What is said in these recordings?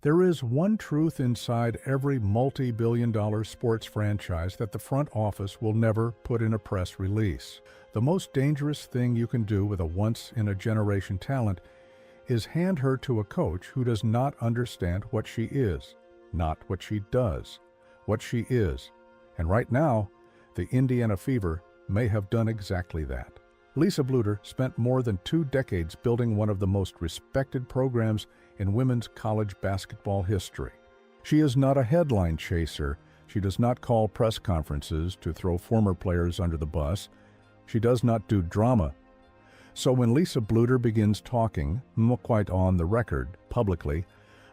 There is one truth inside every multi-billion-dollar sports franchise that the front office will never put in a press release. The most dangerous thing you can do with a once-in-a-generation talent is hand her to a coach who does not understand what she is, not what she does, what she is. And right now, the Indiana Fever may have done exactly that. Lisa Bluder spent more than 2 decades building one of the most respected programs in women's college basketball history. She is not a headline chaser. She does not call press conferences to throw former players under the bus. She does not do drama. So when Lisa Bluder begins talking, quite on the record, publicly,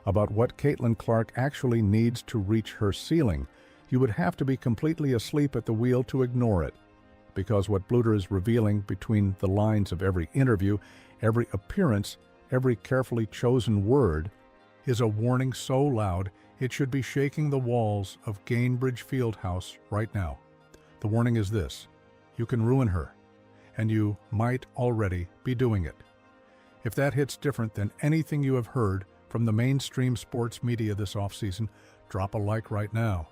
about what Caitlin Clark actually needs to reach her ceiling, you would have to be completely asleep at the wheel to ignore it. Because what Bluder is revealing between the lines of every interview, every appearance, every carefully chosen word, is a warning so loud it should be shaking the walls of Gainbridge Fieldhouse right now. The warning is this: you can ruin her, and you might already be doing it. If that hits different than anything you have heard from the mainstream sports media this offseason, drop a like right now.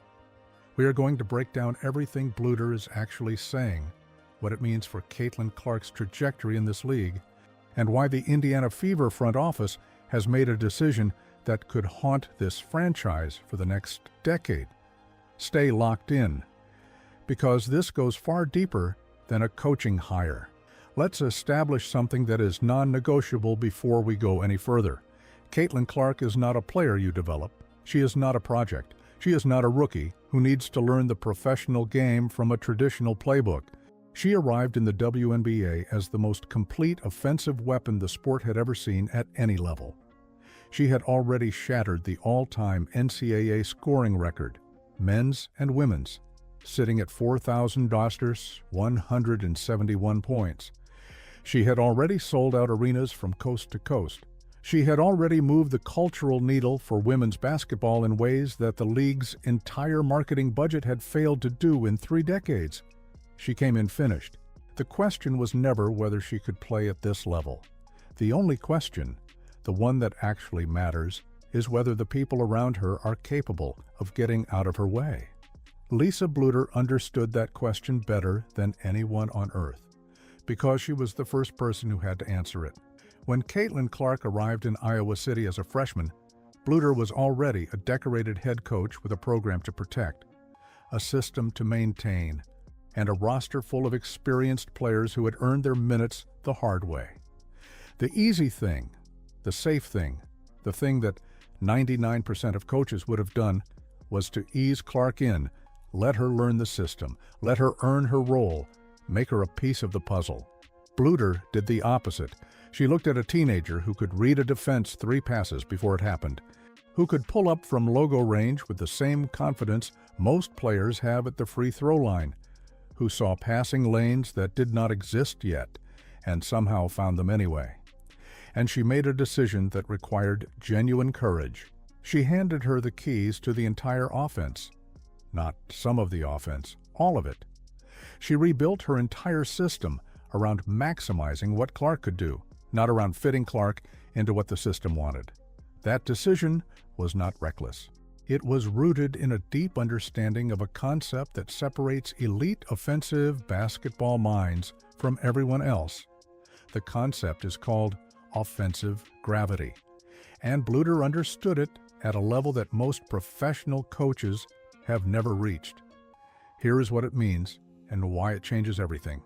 We are going to break down everything Bluder is actually saying, what it means for Caitlin Clark's trajectory in this league, and why the Indiana Fever front office has made a decision that could haunt this franchise for the next decade. Stay locked in, because this goes far deeper than a coaching hire. Let's establish something that is non-negotiable before we go any further. Caitlin Clark is not a player you develop. She is not a project. She is not a rookie who needs to learn the professional game from a traditional playbook. She arrived in the WNBA as the most complete offensive weapon the sport had ever seen at any level. She had already shattered the all-time NCAA scoring record, men's and women's, sitting at 4,000 rosters, 171 points. She had already sold out arenas from coast to coast. She had already moved the cultural needle for women's basketball in ways that the league's entire marketing budget had failed to do in 3 decades. She came in finished. The question was never whether she could play at this level. The only question, the one that actually matters, is whether the people around her are capable of getting out of her way. Lisa Bluder understood that question better than anyone on earth, because she was the first person who had to answer it. When Caitlin Clark arrived in Iowa City as a freshman, Bluder was already a decorated head coach with a program to protect, a system to maintain, and a roster full of experienced players who had earned their minutes the hard way. The easy thing, the safe thing, the thing that 99% of coaches would have done, was to ease Clark in, let her learn the system, let her earn her role, make her a piece of the puzzle. Bluder did the opposite. She looked at a teenager who could read a defense 3 passes before it happened, who could pull up from logo range with the same confidence most players have at the free throw line, who saw passing lanes that did not exist yet and somehow found them anyway. And she made a decision that required genuine courage. She handed her the keys to the entire offense. Not some of the offense, all of it. She rebuilt her entire system around maximizing what Clark could do, not around fitting Clark into what the system wanted. That decision was not reckless. It was rooted in a deep understanding of a concept that separates elite offensive basketball minds from everyone else. The concept is called offensive gravity, and Bluder understood it at a level that most professional coaches have never reached. Here is what it means and why it changes everything.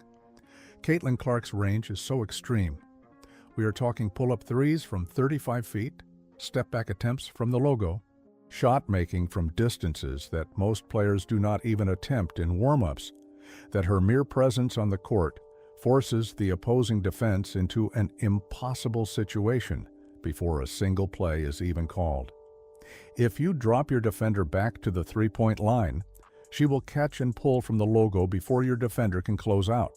Caitlin Clark's range is so extreme. We are talking pull-up threes from 35 feet, step-back attempts from the logo, shot-making from distances that most players do not even attempt in warm-ups, that her mere presence on the court forces the opposing defense into an impossible situation before a single play is even called. If you drop your defender back to the three-point line, she will catch and pull from the logo before your defender can close out.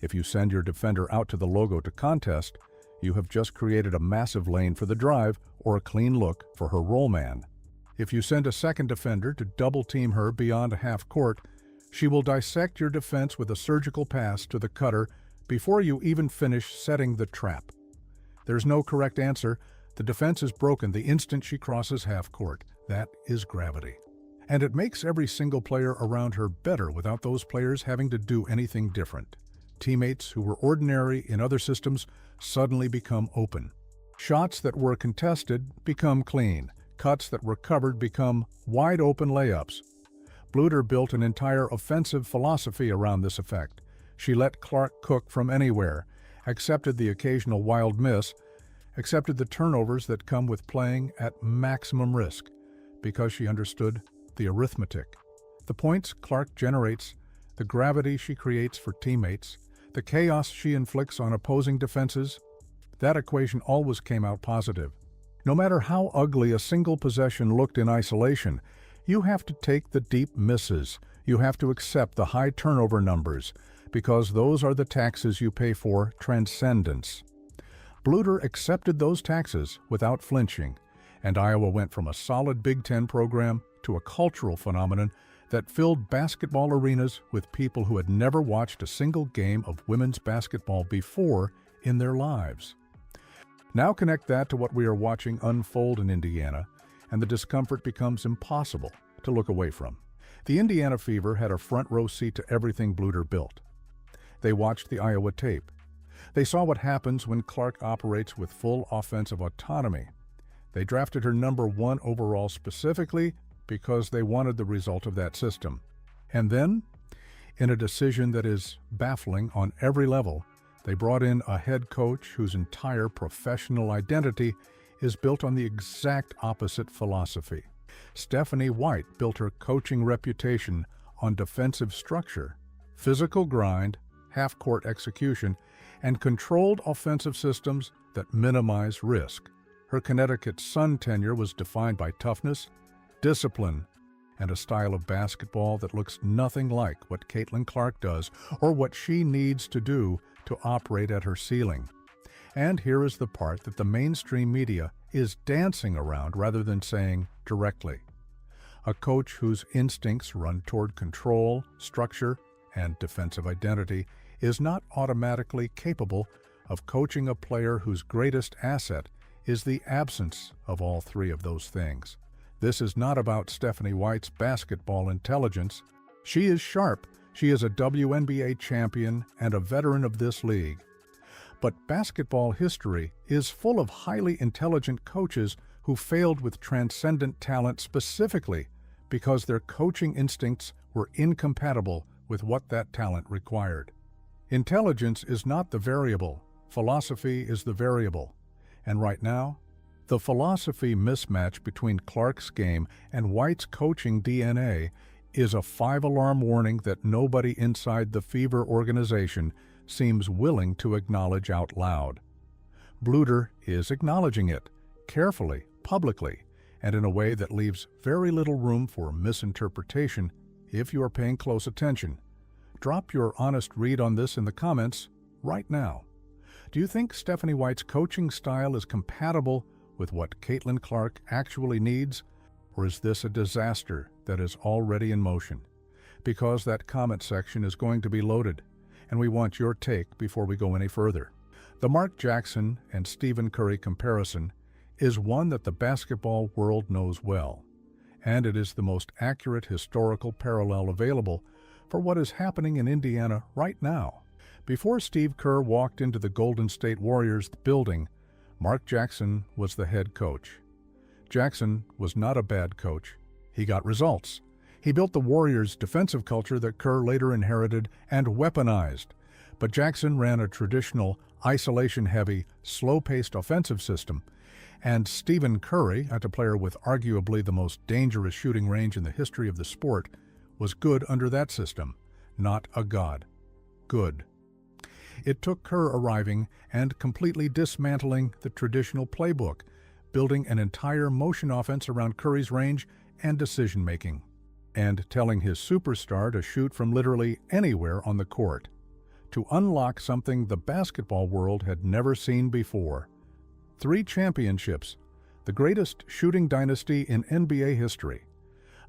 If you send your defender out to the logo to contest, you have just created a massive lane for the drive or a clean look for her roll man. If you send a second defender to double-team her beyond a half court, she will dissect your defense with a surgical pass to the cutter before you even finish setting the trap. There's no correct answer, The defense is broken the instant she crosses half court. That is gravity. And it makes every single player around her better without those players having to do anything different. Teammates who were ordinary in other systems suddenly become open. Shots that were contested become clean. Cuts that were covered become wide-open layups. Bluder built an entire offensive philosophy around this effect. She let Clark cook from anywhere, accepted the occasional wild miss, accepted the turnovers that come with playing at maximum risk, because she understood the arithmetic. The points Clark generates, the gravity she creates for teammates, the chaos she inflicts on opposing defenses, that equation always came out positive. No matter how ugly a single possession looked in isolation, you have to take the deep misses. You have to accept the high turnover numbers, because those are the taxes you pay for transcendence. Bluder accepted those taxes without flinching, and Iowa went from a solid Big Ten program to a cultural phenomenon that filled basketball arenas with people who had never watched a single game of women's basketball before in their lives. Now connect that to what we are watching unfold in Indiana, and the discomfort becomes impossible to look away from. The Indiana Fever had a front row seat to everything Bluder built. They watched the Iowa tape. They saw what happens when Clark operates with full offensive autonomy. They drafted her #1 overall specifically because they wanted the result of that system. And then, in a decision that is baffling on every level, they brought in a head coach whose entire professional identity is built on the exact opposite philosophy. Stephanie White built her coaching reputation on defensive structure, physical grind, half-court execution, and controlled offensive systems that minimize risk. Her Connecticut Sun tenure was defined by toughness, discipline, and a style of basketball that looks nothing like what Caitlin Clark does or what she needs to do to operate at her ceiling. And here is the part that the mainstream media is dancing around rather than saying directly. A coach whose instincts run toward control, structure, and defensive identity is not automatically capable of coaching a player whose greatest asset is the absence of all three of those things. This is not about Stephanie White's basketball intelligence. She is sharp. She is a WNBA champion and a veteran of this league. But basketball history is full of highly intelligent coaches who failed with transcendent talent specifically because their coaching instincts were incompatible with what that talent required. Intelligence is not the variable. Philosophy is the variable. And right now, the philosophy mismatch between Clark's game and White's coaching DNA is a 5-alarm warning that nobody inside the Fever organization seems willing to acknowledge out loud. Bluder is acknowledging it, carefully, publicly, and in a way that leaves very little room for misinterpretation if you are paying close attention. Drop your honest read on this in the comments right now. Do you think Stephanie White's coaching style is compatible with what Caitlin Clark actually needs, or is this a disaster that is already in motion? Because that comment section is going to be loaded, and we want your take before we go any further. The Mark Jackson and Stephen Curry comparison is one that the basketball world knows well, and it is the most accurate historical parallel available for what is happening in Indiana right now. Before Steve Kerr walked into the Golden State Warriors building, Mark Jackson was the head coach. Jackson was not a bad coach. He got results. He built the Warriors' defensive culture that Kerr later inherited and weaponized. But Jackson ran a traditional, isolation-heavy, slow-paced offensive system, and Stephen Curry, a player with arguably the most dangerous shooting range in the history of the sport, was good under that system, not a god. Good. It took Kerr arriving and completely dismantling the traditional playbook, building an entire motion offense around Curry's range and decision-making, and telling his superstar to shoot from literally anywhere on the court, to unlock something the basketball world had never seen before. 3 championships, the greatest shooting dynasty in NBA history,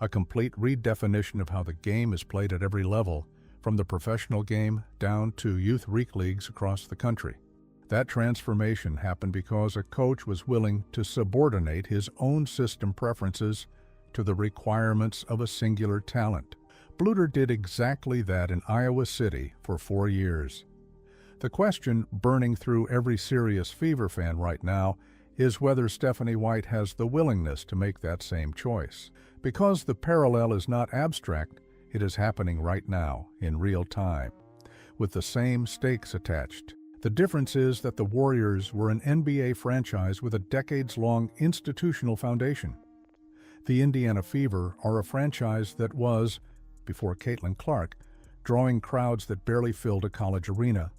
a complete redefinition of how the game is played at every level, from the professional game down to youth rec leagues across the country. That transformation happened because a coach was willing to subordinate his own system preferences to the requirements of a singular talent. Bluder did exactly that in Iowa City for 4 years. The question burning through every serious Fever fan right now is whether Stephanie White has the willingness to make that same choice. Because the parallel is not abstract, it is happening right now, in real time, with the same stakes attached. The difference is that the Warriors were an NBA franchise with a decades-long institutional foundation. The Indiana Fever are a franchise that was, before Caitlin Clark, drawing crowds that barely filled a college arena.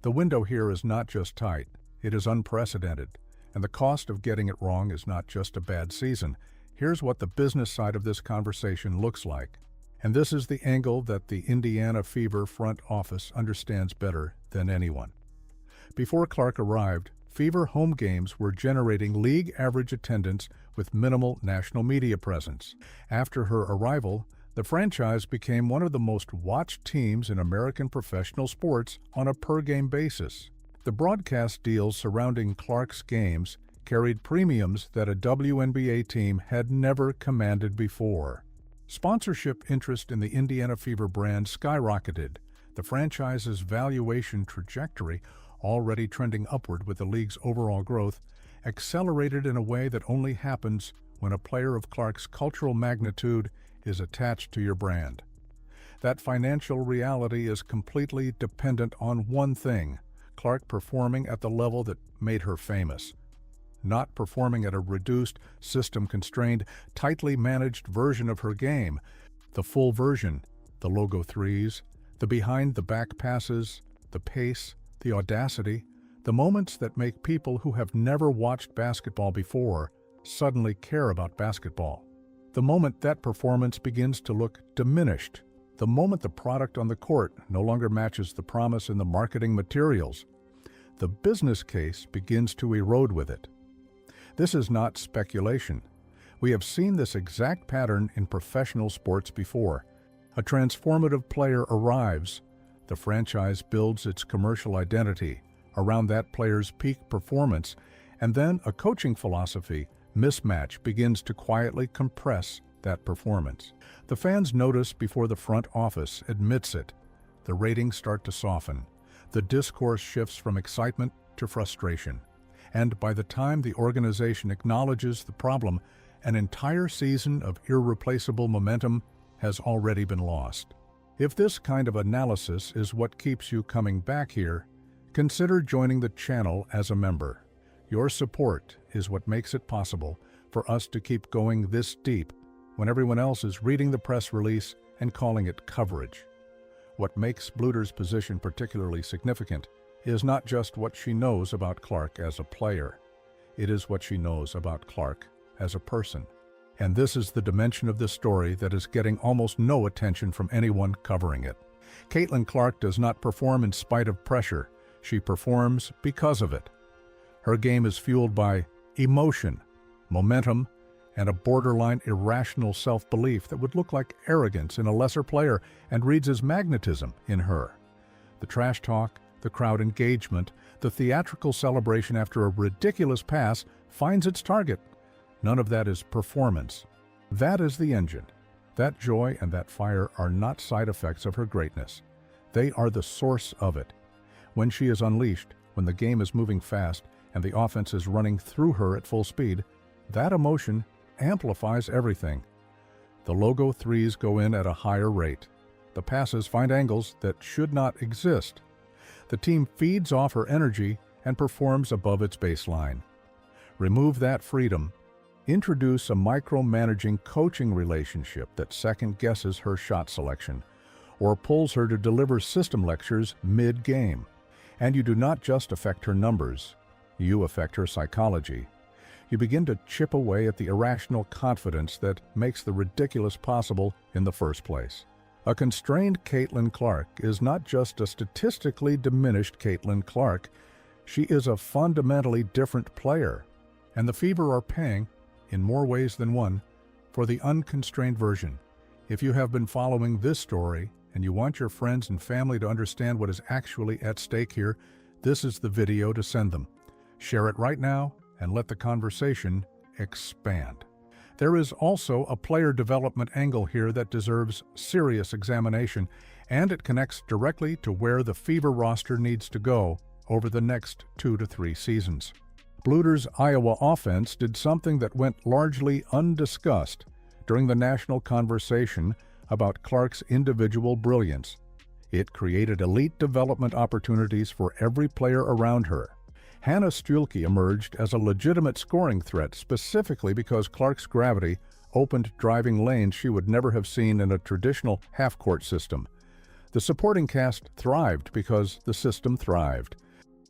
The window here is not just tight, it is unprecedented, and the cost of getting it wrong is not just a bad season. Here's what the business side of this conversation looks like. And this is the angle that the Indiana Fever front office understands better than anyone. Before Clark arrived, Fever home games were generating league average attendance with minimal national media presence. After her arrival, the franchise became one of the most watched teams in American professional sports on a per-game basis. The broadcast deals surrounding Clark's games carried premiums that a WNBA team had never commanded before. Sponsorship interest in the Indiana Fever brand skyrocketed. The franchise's valuation trajectory, already trending upward with the league's overall growth, accelerated in a way that only happens when a player of Clark's cultural magnitude is attached to your brand. That financial reality is completely dependent on one thing: Clark performing at the level that made her famous, not performing at a reduced, system-constrained, tightly managed version of her game. The full version, the logo threes, the behind-the-back passes, the pace, the audacity, the moments that make people who have never watched basketball before suddenly care about basketball. The moment that performance begins to look diminished, the moment the product on the court no longer matches the promise in the marketing materials, the business case begins to erode with it. This is not speculation. We have seen this exact pattern in professional sports before. A transformative player arrives. The franchise builds its commercial identity around that player's peak performance, and then a coaching philosophy, mismatch, begins to quietly compress that performance. The fans notice before the front office admits it. The ratings start to soften. The discourse shifts from excitement to frustration. And by the time the organization acknowledges the problem, an entire season of irreplaceable momentum has already been lost. If this kind of analysis is what keeps you coming back here, consider joining the channel as a member. Your support is what makes it possible for us to keep going this deep when everyone else is reading the press release and calling it coverage. What makes Bluder's position particularly significant is not just what she knows about Clark as a player. It is what she knows about Clark as a person. And this is the dimension of this story that is getting almost no attention from anyone covering it. Caitlin Clark does not perform in spite of pressure. She performs because of it. Her game is fueled by emotion, momentum, and a borderline irrational self-belief that would look like arrogance in a lesser player and reads as magnetism in her. The trash talk, the crowd engagement, the theatrical celebration after a ridiculous pass finds its target. None of that is performance. That is the engine. That joy and that fire are not side effects of her greatness. They are the source of it. When she is unleashed, when the game is moving fast and the offense is running through her at full speed, that emotion amplifies everything. The logo threes go in at a higher rate. The passes find angles that should not exist. The team feeds off her energy and performs above its baseline. Remove that freedom. Introduce a micromanaging coaching relationship that second-guesses her shot selection or pulls her to deliver system lectures mid-game. And you do not just affect her numbers, you affect her psychology. You begin to chip away at the irrational confidence that makes the ridiculous possible in the first place. A constrained Caitlin Clark is not just a statistically diminished Caitlin Clark. She is a fundamentally different player. And the Fever are paying, in more ways than one, for the unconstrained version. If you have been following this story and you want your friends and family to understand what is actually at stake here, this is the video to send them. Share it right now and let the conversation expand. There is also a player development angle here that deserves serious examination, and it connects directly to where the Fever roster needs to go over the next 2 to 3 seasons. Bluder's Iowa offense did something that went largely undiscussed during the national conversation about Clark's individual brilliance. It created elite development opportunities for every player around her. Hannah Stuelke emerged as a legitimate scoring threat specifically because Clark's gravity opened driving lanes she would never have seen in a traditional half-court system. The supporting cast thrived because the system thrived.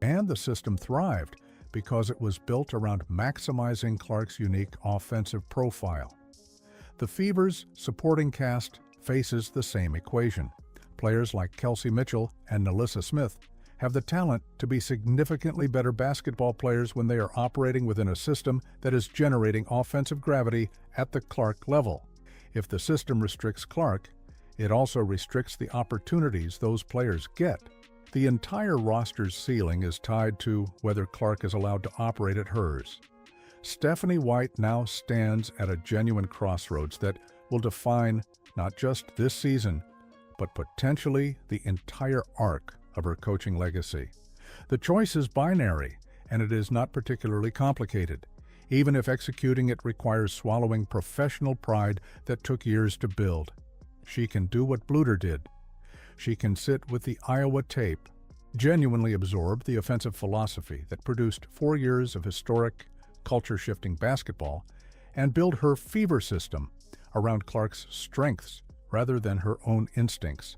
And the system thrived because it was built around maximizing Clark's unique offensive profile. The Fever's supporting cast faces the same equation. Players like Kelsey Mitchell and Nalissa Smith have the talent to be significantly better basketball players when they are operating within a system that is generating offensive gravity at the Clark level. If the system restricts Clark, it also restricts the opportunities those players get. The entire roster's ceiling is tied to whether Clark is allowed to operate at hers. Stephanie White now stands at a genuine crossroads that will define not just this season, but potentially the entire arc of her coaching legacy. The choice is binary, and it is not particularly complicated, even if executing it requires swallowing professional pride that took years to build. She can do what Bluder did. She can sit with the Iowa tape, genuinely absorb the offensive philosophy that produced 4 years of historic, culture-shifting basketball, and build her Fever system around Clark's strengths rather than her own instincts.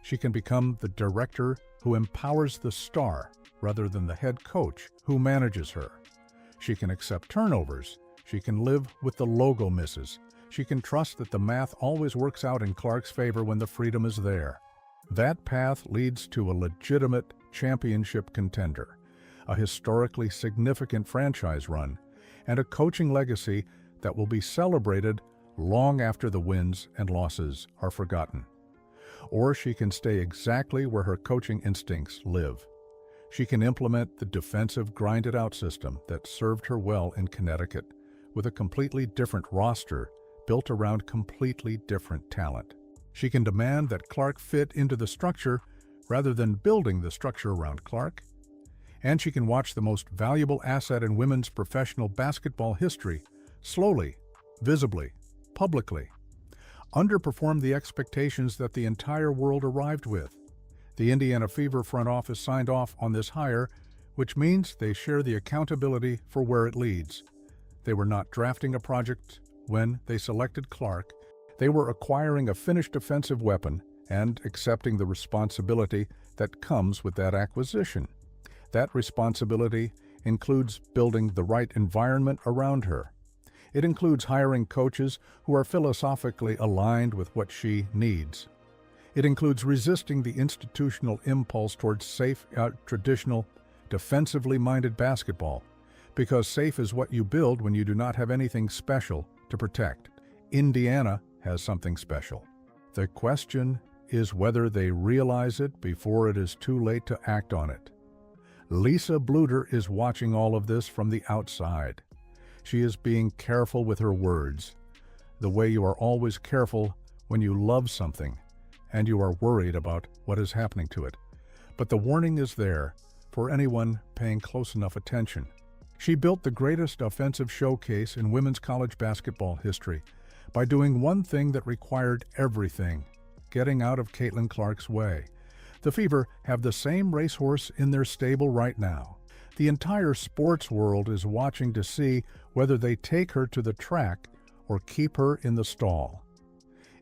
She can become the director who empowers the star rather than the head coach who manages her. She can accept turnovers. She can live with the logo misses. She can trust that the math always works out in Clark's favor when the freedom is there. That path leads to a legitimate championship contender, a historically significant franchise run, and a coaching legacy that will be celebrated long after the wins and losses are forgotten. Or she can stay exactly where her coaching instincts live. She can implement the defensive grind-it-out system that served her well in Connecticut, with a completely different roster built around completely different talent. She can demand that Clark fit into the structure rather than building the structure around Clark. And she can watch the most valuable asset in women's professional basketball history slowly, visibly, publicly underperform the expectations that the entire world arrived with. The Indiana Fever front office signed off on this hire, which means they share the accountability for where it leads. They were not drafting a project when they selected Clark. They were acquiring a finished offensive weapon and accepting the responsibility that comes with that acquisition. That responsibility includes building the right environment around her. It includes hiring coaches who are philosophically aligned with what she needs. It includes resisting the institutional impulse towards safe, traditional, defensively minded basketball, because safe is what you build when you do not have anything special to protect. Indiana has something special. The question is whether they realize it before it is too late to act on it. Lisa Bluder is watching all of this from the outside. She is being careful with her words, the way you are always careful when you love something and you are worried about what is happening to it. But the warning is there for anyone paying close enough attention. She built the greatest offensive showcase in women's college basketball history by doing one thing that required everything: getting out of Caitlin Clark's way. The Fever have the same racehorse in their stable right now. The entire sports world is watching to see whether they take her to the track or keep her in the stall.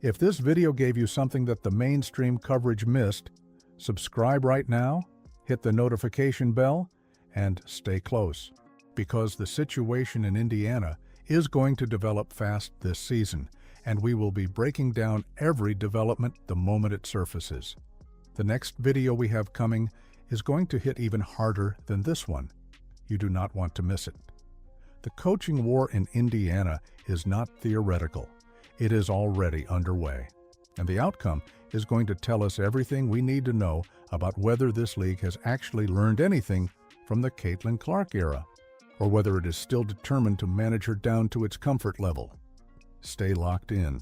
If this video gave you something that the mainstream coverage missed, subscribe right now, hit the notification bell, and stay close, because the situation in Indiana is going to develop fast this season, and we will be breaking down every development the moment it surfaces. The next video we have coming is going to hit even harder than this one. You do not want to miss it. The coaching war in Indiana is not theoretical. It is already underway, and the outcome is going to tell us everything we need to know about whether this league has actually learned anything from the Caitlin Clark era, or whether it is still determined to manage her down to its comfort level. Stay locked in.